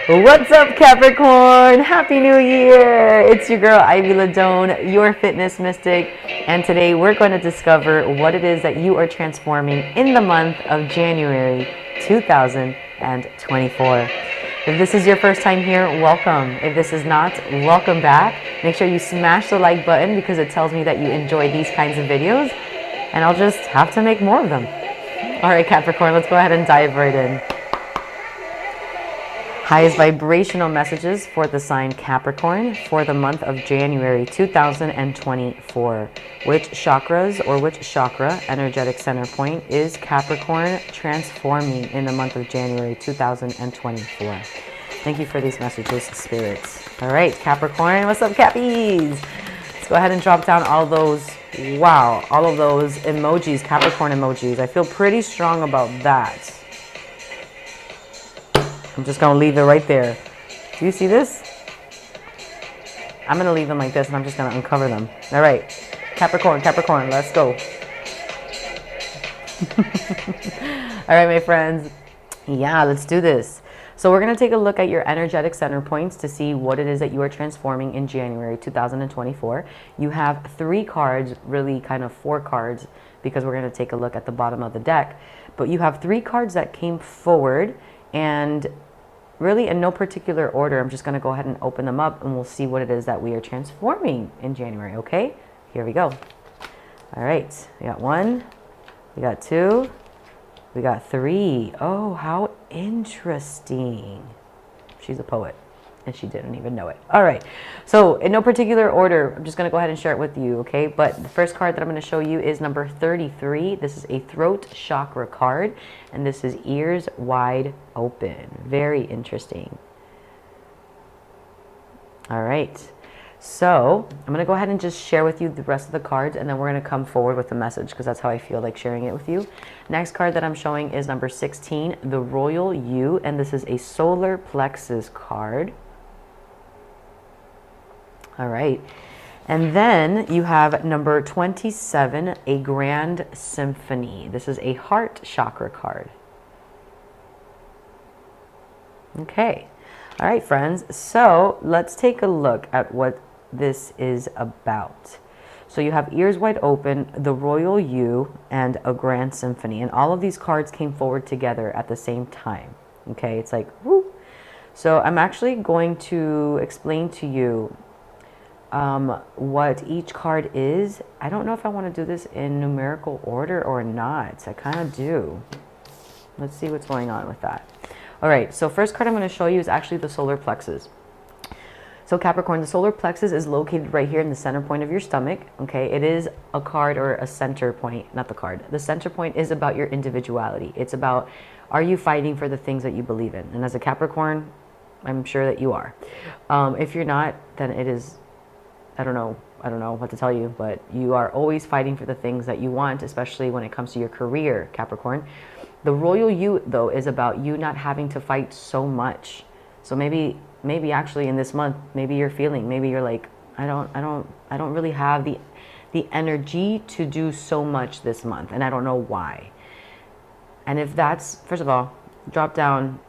What's up, Capricorn? Happy New Year! It's your girl, Ivy Ladone, your fitness mystic, and today we're going to discover what it is that you are transforming in the month of January 2024. If this is your first time here, welcome. If this is not, welcome back. Make sure you smash the like button because it tells me that you enjoy these kinds of videos, and I'll just have to make more of them. All right, Capricorn, let's go ahead and dive right in. Highest vibrational messages for the sign Capricorn for the month of January 2024. Which chakras or which chakra, energetic center point, is Capricorn transforming in the month of January 2024? Thank you for these messages, spirits. All right, Capricorn, what's up, Cappies? Let's go ahead and drop down all those, wow, all of those emojis, Capricorn emojis. I feel pretty strong about that. I'm just going to leave it right there. Do you see this? I'm going to leave them like this and I'm just going to uncover them. All right. Capricorn, Capricorn, let's go. All right, my friends. Yeah, let's do this. So we're going to take a look at your energetic center points to see what it is that you are transforming in January 2024. You have 3 cards, really kind of 4 cards, because we're going to take a look at the bottom of the deck. But you have 3 cards that came forward. And really in no particular order, I'm just going to go ahead and open them up and we'll see what it is that we are transforming in January, okay? Here we go. All right, we got 1, we got 2, we got 3. Oh, how interesting. She's a poet and she didn't even know it. All right, so in no particular order, I'm just going to go ahead and share it with you, okay? But the first card that I'm going to show you is number 33. This is a throat chakra card, and this is ears wide open. Very interesting. All right, so I'm going to go ahead and just share with you the rest of the cards, and then we're going to come forward with the message because that's how I feel like sharing it with you. Next card that I'm showing is number 16, the Royal U, and this is a solar plexus card. All right, and then you have number 27, a grand symphony. This is a heart chakra card. Okay, all right, friends, so let's take a look at what this is about. So you have ears wide open, the Royal U, and a grand symphony, and all of these cards came forward together at the same time. Okay, it's like, whoo. So I'm actually going to explain to you what each card is. I don't know if I want to do this in numerical order or not. I kind of do. Let's see what's going on with that. All right, so first card I'm going to show you is actually the solar plexus. So Capricorn, the solar plexus is located right here in the center point of your stomach. Okay, it is a card or a center point, not the card. The center point is about your individuality. It's about, are you fighting for the things that you believe in? And as a Capricorn, I'm sure that you are. If you're not, then it is, I don't know what to tell you, but you are always fighting for the things that you want, especially when it comes to your career, Capricorn. The Royal U, though, is about you not having to fight so much. So maybe actually in this month, maybe you're feeling, maybe you're like, I don't really have the energy to do so much this month, and I don't know why. And if that's, first of all, drop down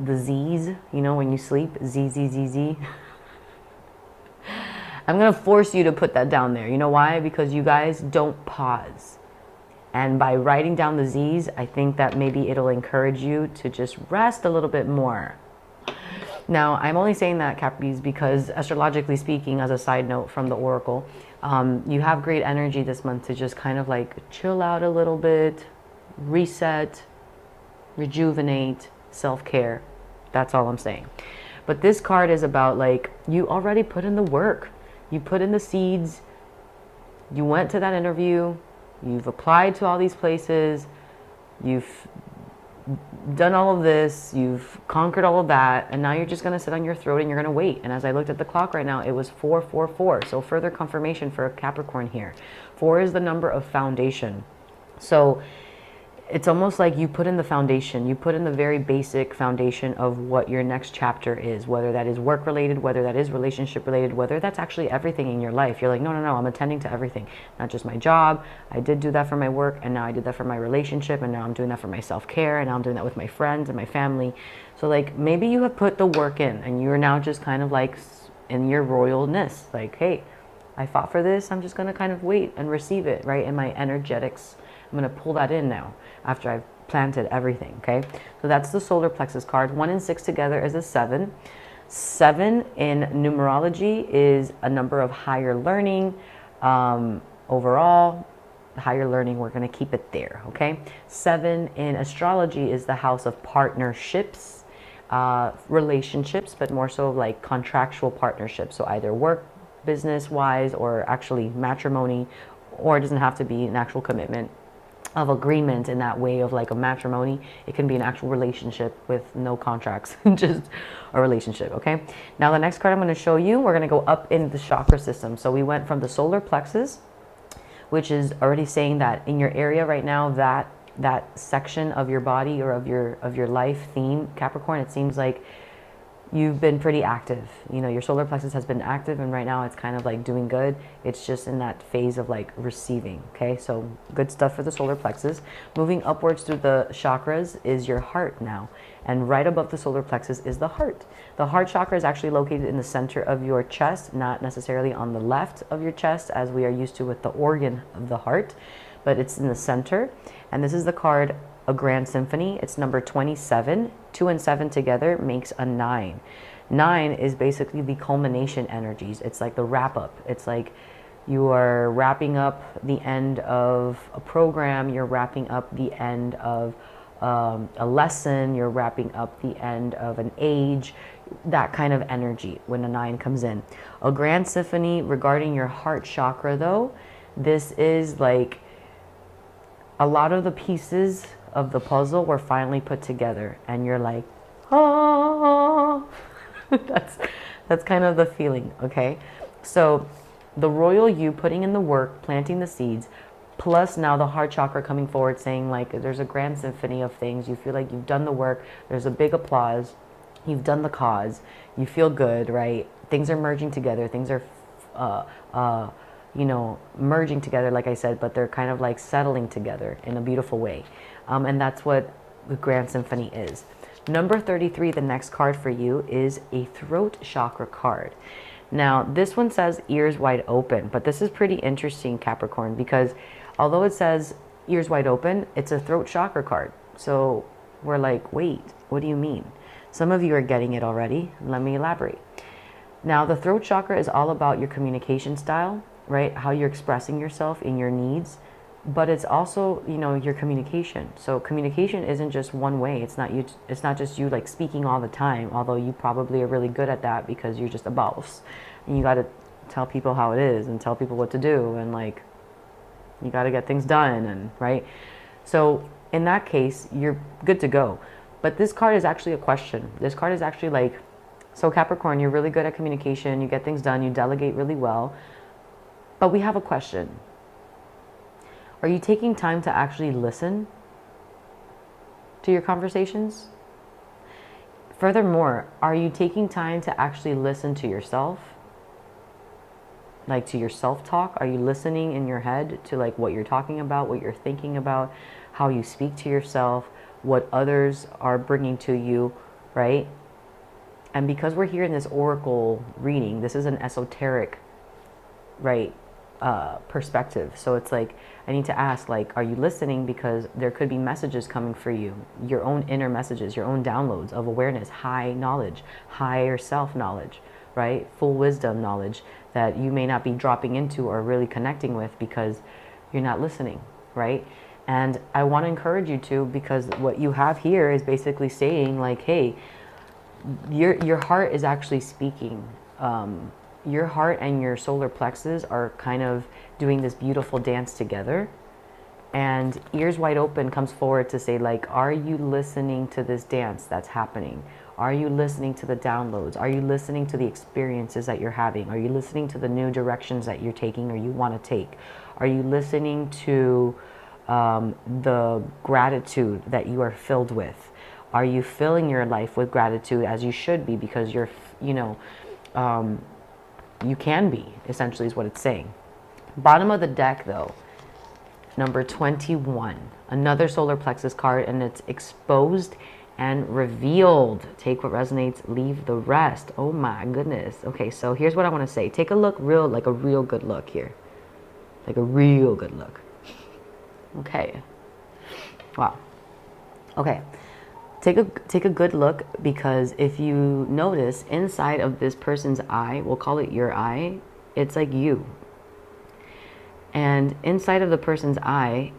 the Z's, you know, when you sleep, Z, Z, Z, Z. I'm going to force you to put that down there. You know why? Because you guys don't pause. And by writing down the Z's, I think that maybe it'll encourage you to just rest a little bit more. Now, I'm only saying that, Capris, because astrologically speaking, as a side note from the Oracle, you have great energy this month to just kind of like chill out a little bit, reset, rejuvenate, self-care. That's all I'm saying. But this card is about like, you already put in the work. You put in the seeds. You went to that interview. You've applied to all these places. You've done all of this. You've conquered all of that. And now you're just going to sit on your throat and you're going to wait. And as I looked at the clock right now, it was 4:44. So further confirmation for a Capricorn here. 4 is the number of foundation. So it's almost like you put in the foundation, you put in the very basic foundation of what your next chapter is, whether that is work related, whether that is relationship related, whether that's actually everything in your life. You're like, no, no, no, I'm attending to everything, not just my job. I did do that for my work, and now I did that for my relationship, and now I'm doing that for my self-care, and now I'm doing that with my friends and my family. So like maybe you have put the work in and you're now just kind of like in your royalness, like, hey, I fought for this, I'm just going to kind of wait and receive it, right? In my energetics, I'm going to pull that in now after I've planted everything, okay? So that's the solar plexus card. 1 and 6 together is a 7. 7 in numerology is a number of higher learning. Overall, higher learning, we're going to keep it there, okay? 7 in astrology is the house of partnerships, relationships, but more so like contractual partnerships. So either work, business-wise, or actually matrimony, or it doesn't have to be an actual commitment of agreement in that way of like a matrimony. It can be an actual relationship with no contracts, just a relationship, okay? Now the next card I'm going to show you, we're going to go up in the chakra system. So we went from the solar plexus, which is already saying that in your area right now, that section of your body or of your life theme, Capricorn, it seems like you've been pretty active. You know, your solar plexus has been active, and right now it's kind of like doing good. It's just in that phase of like receiving, okay? So good stuff for the solar plexus. Moving upwards through the chakras is your heart now. And right above the solar plexus is the heart. The heart chakra is actually located in the center of your chest, not necessarily on the left of your chest as we are used to with the organ of the heart, but it's in the center. And this is the card, a grand symphony. It's number 27. 2 and 7 together makes a 9. 9 is basically the culmination energies. It's like the wrap up. It's like you are wrapping up the end of a program. You're wrapping up the end of a lesson. You're wrapping up the end of an age. That kind of energy when a 9 comes in. A grand symphony regarding your heart chakra though, this is like a lot of the pieces of the puzzle were finally put together, and you're like, oh, that's kind of the feeling, okay? So the royal you putting in the work, planting the seeds, plus now the heart chakra coming forward saying like there's a grand symphony of things. You feel like you've done the work. There's a big applause. You've done the cause. You feel good, right? Things are merging together. Things are you know, merging together, like I said, but they're kind of like settling together in a beautiful way. And that's what the Grand Symphony is. Number 33, the next card for you, is a throat chakra card. Now, this one says ears wide open, but this is pretty interesting, Capricorn, because although it says ears wide open, it's a throat chakra card. So we're like, wait, what do you mean? Some of you are getting it already. Let me elaborate. Now, the throat chakra is all about your communication style, right? How you're expressing yourself in your needs, but it's also, you know, your communication. So communication isn't just one way. It's not just you like speaking all the time, although you probably are really good at that because you're just a boss and you got to tell people how it is and tell people what to do, and like you got to get things done, and right. So in that case, you're good to go. But this card is actually a question. This card is actually like, so Capricorn, you're really good at communication, you get things done, you delegate really well, but we have a question. Are you taking time to actually listen to your conversations? Furthermore, are you taking time to actually listen to yourself? Like to your self-talk? Are you listening in your head to like what you're talking about, what you're thinking about, how you speak to yourself, what others are bringing to you, right? And because we're here in this oracle reading, this is an esoteric, right, perspective. So it's like, I need to ask, like, are you listening? Because there could be messages coming for you, your own inner messages, your own downloads of awareness, high knowledge, higher self-knowledge, right? Full wisdom knowledge that you may not be dropping into or really connecting with because you're not listening, right? And I want to encourage you to, because what you have here is basically saying like, hey, your heart is actually speaking. Your heart and your solar plexus are kind of doing this beautiful dance together, and ears wide open comes forward to say like, are you listening to this dance that's happening? Are you listening to the downloads? Are you listening to the experiences that you're having? Are you listening to the new directions that you're taking or you want to take? Are you listening to the gratitude that you are filled with? Are you filling your life with gratitude as you should be? Because you're, you know, you can be, essentially is what it's saying. Bottom of the deck though, number 21, another solar plexus card, and it's exposed and revealed. Take what resonates, leave the rest. Oh my goodness. Okay, so here's what I want to say. Take a look, like a real good look here. Like a real good look. Okay. Wow. Okay. Take a good look, because if you notice inside of this person's eye, we'll call it your eye, it's like you. And inside of the person's eye,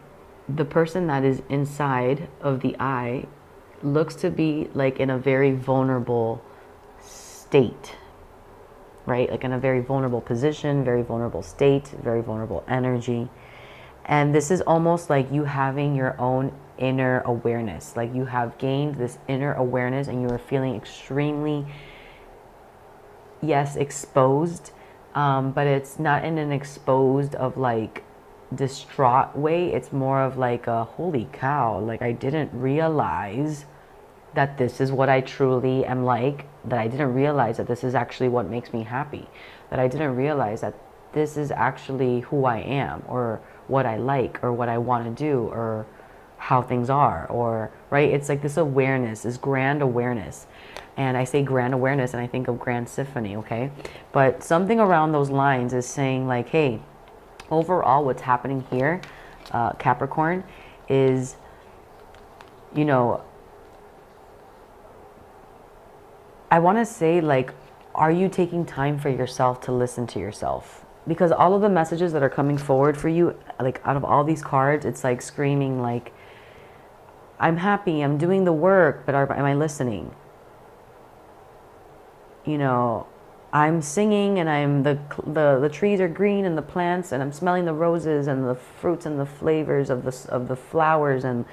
the person that is inside of the eye looks to be like in a very vulnerable state, right? Like in a very vulnerable position, very vulnerable state, very vulnerable energy. And this is almost like you having your own inner awareness. Like you have gained this inner awareness and you are feeling extremely, yes, exposed. But it's not in an exposed of like distraught way. It's more of like a holy cow. Like I didn't realize that this is what I truly am like. That I didn't realize that this is actually what makes me happy. That I didn't realize that this is actually who I am, or what I like, or what I want to do, or how things are, or right. It's like this awareness, this grand awareness. And I say grand awareness and I think of grand symphony, okay? But something around those lines is saying like, hey, overall what's happening here, Capricorn, is, you know, I want to say like, are you taking time for yourself to listen to yourself? Because all of the messages that are coming forward for you, like out of all these cards, it's like screaming like, I'm happy, I'm doing the work, but am I listening? You know, I'm singing and I'm the trees are green and the plants, and I'm smelling the roses and the fruits and the flavors of the flowers, and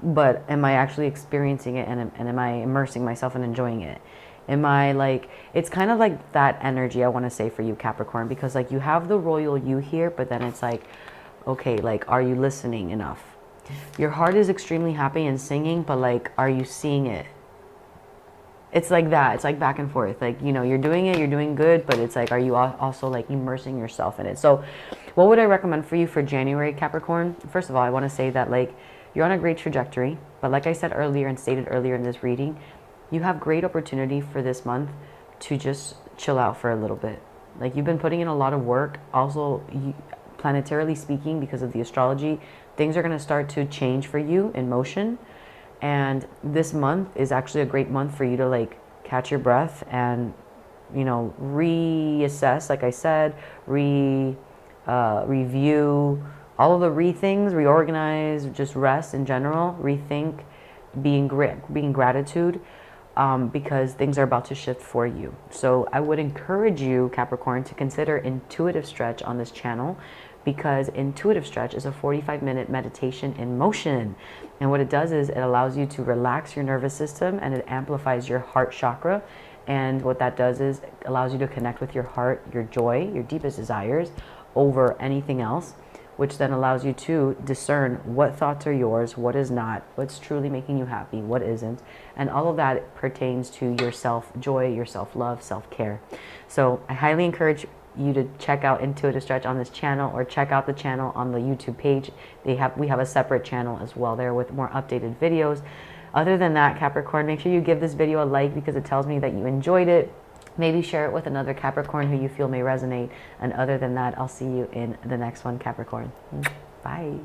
but am I actually experiencing it, and am I immersing myself and enjoying it? Am I like, it's kind of like that energy I want to say for you, Capricorn, because like you have the royal you here, but then it's like, okay, like are you listening enough? Your heart is extremely happy and singing, but like are you seeing it? It's like that. It's like back and forth. Like, you know, you're doing it, you're doing good, but it's like, are you also like immersing yourself in it? So what would I recommend for you for January, Capricorn? First of all, I want to say that like you're on a great trajectory, but like I said earlier and stated earlier in this reading, you have great opportunity for this month to just chill out for a little bit. Like you've been putting in a lot of work. Also, planetarily speaking, because of the astrology, things are going to start to change for you in motion. And this month is actually a great month for you to like catch your breath and, you know, reassess, like I said, review, all of the things, reorganize, just rest in general, rethink, being gratitude, because things are about to shift for you. So I would encourage you, Capricorn, to consider intuitive stretch on this channel, because intuitive stretch is a 45-minute meditation in motion. And what it does is it allows you to relax your nervous system, and it amplifies your heart chakra. And what that does is it allows you to connect with your heart, your joy, your deepest desires over anything else, which then allows you to discern what thoughts are yours, what is not, what's truly making you happy, what isn't. And all of that pertains to your self-joy, your self-love, self-care. So I highly encourage you to check out Intuitive Stretch on this channel, or check out the channel on the YouTube page. We have a separate channel as well there with more updated videos. Other than that, Capricorn, make sure you give this video a like, because it tells me that you enjoyed it. Maybe share it with another Capricorn who you feel may resonate. And other than that, I'll see you in the next one, Capricorn. Bye.